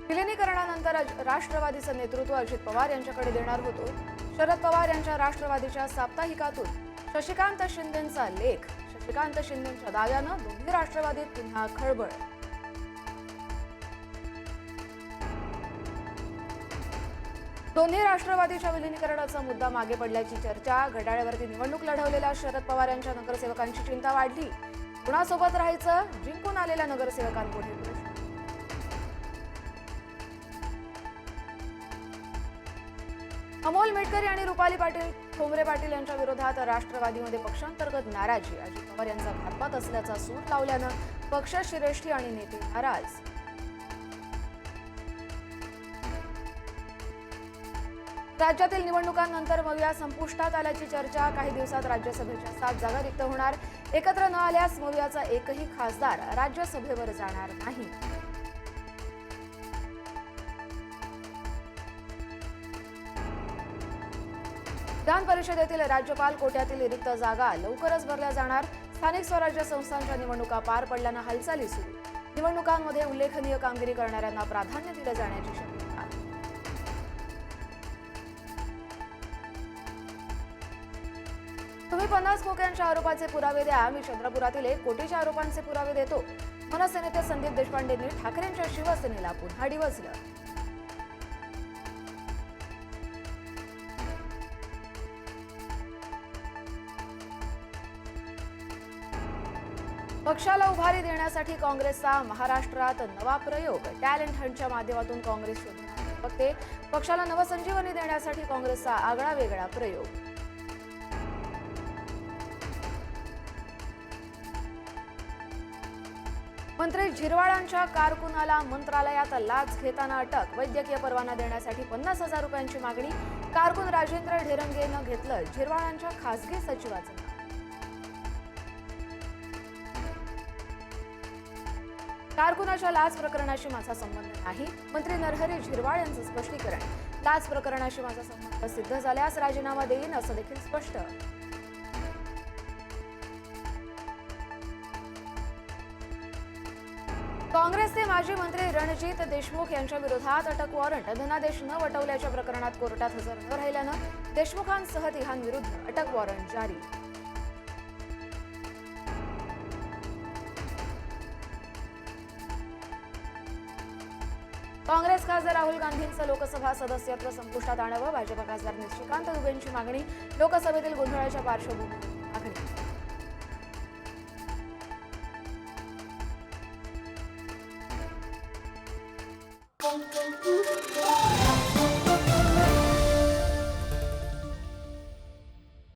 विलिनीकरणानंतर राष्ट्रवादीचं नेतृत्व अजित पवार यांच्याकडे देणार होतो. शरद पवार यांच्या राष्ट्रवादीच्या साप्ताहिकातून शशिकांत शिंदेंचा लेख. शशिकांत शिंदेंच्या दाव्यानं दोन्ही राष्ट्रवादीत पुन्हा खळबळ. दोन्ही राष्ट्रवादीच्या विलिनीकरणाचा मुद्दा मागे पडल्याची चर्चा. घड्याळावरती निवडणूक लढवलेल्या शरद पवार यांच्या नगरसेवकांची चिंता वाढली. कुणासोबत राहायचं? जिंकून आलेल्या नगरसेवकांपुढे प्रश्न. अमोल मेटकरी आणि रुपाली पाटील ठोंबरे पाटील यांच्या विरोधात राष्ट्रवादीमध्ये पक्षांतर्गत नाराजी. अजित पवार यांचा घातपात असल्याचा सूर लावल्यानं पक्षश्रेष्ठी आणि नेते नाराज. राज्यातील निवडणुकांनंतर मविया संपुष्टात आल्याची चर्चा. काही दिवसात राज्यसभेच्या 7 जागा रिक्त होणार. एकत्र न आल्यास मवियाचा एकही खासदार राज्यसभेवर जाणार नाही. विधान परिषदेतील राज्यपाल कोट्यातील रिक्त जागा लवकरच भरल्या जाणार. स्थानिक स्वराज्य संस्थांच्या निवडणुका पार पडल्यानं हालचाली सुरू. निवडणुकांमध्ये उल्लेखनीय कामगिरी करणाऱ्यांना प्राधान्य दिलं जाण्याची शक्यता. तुम्ही 50 खोक्यांच्या आरोपाचे पुरावे द्या, मी चंद्रपुरातील 1 कोटीच्या आरोपांचे पुरावे देतो. मनसे नेते संदीप देशपांडेंनी ठाकरेंच्या शिवसेनेला पुन्हा डिवचलं. पक्षाला उभारी देण्यासाठी काँग्रेसचा महाराष्ट्रात नवा प्रयोग. टॅलेंट हंटच्या माध्यमातून काँग्रेस शोधणार बघते. पक्षाला नवसंजीवनी देण्यासाठी काँग्रेसचा आगळा वेगळा प्रयोग. मंत्री झिरवाळांच्या कारकुनाला मंत्रालयात लाच घेताना अटक. वैद्यकीय परवाना देण्यासाठी 50,000 रुपयांची मागणी. कारकुन राजेंद्र ढेरंगेनं घेतलं झिरवाळांच्या खासगी सचिवाचं नाव. कारकुनाच्या लाच प्रकरणाशी माझा संबंध नाही. मंत्री नरहरी झिरवाळ यांचं स्पष्टीकरण. लाच प्रकरणाशी माझा संबंध सिद्ध झाल्यास राजीनामा देईन असं देखील स्पष्ट. काँग्रेसचे माजी मंत्री रणजित देशमुख यांच्या विरोधात अटक वॉरंट. धनादेश न वटवल्याच्या प्रकरणात कोर्टात हजर न राहिल्यानं देशमुखांसह तिघांविरुद्ध अटक वॉरंट जारी. काँग्रेस खासदार राहुल गांधींचं लोकसभा सदस्यत्व संपुष्टात आणावं. भाजप खासदार निशिकांत दुबेंची मागणी. लोकसभेतील गोंधळाच्या पार्श्वभूमीवर मागणी.